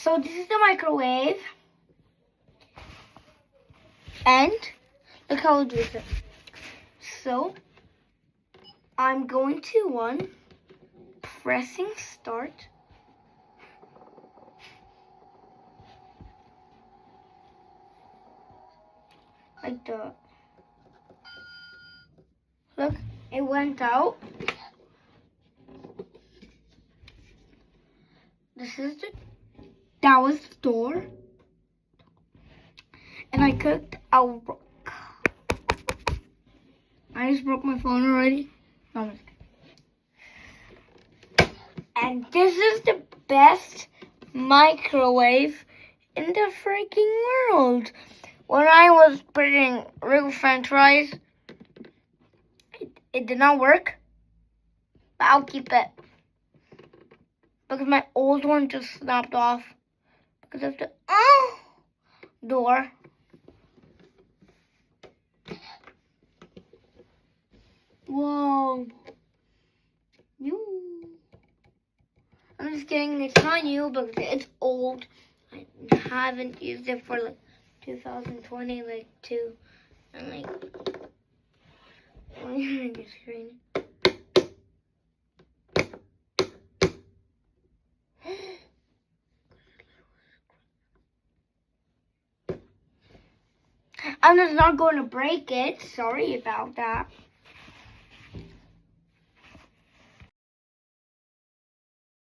So this is the microwave. And look how I'll do it. So I'm going to pressing start. Like that. Look, it went out. That was the door. And I cooked a rock. I just broke my phone already. No, I'm just kidding. And this is the best microwave in the freaking world. When I was putting real French fries, it did not work. But I'll keep it. Because my old one just snapped off. Because of the door. Whoa. New. I'm just kidding. It's not new because it's old. I haven't used it for like 2020, like two. And like, on your screen. I'm just not going to break it. Sorry about that.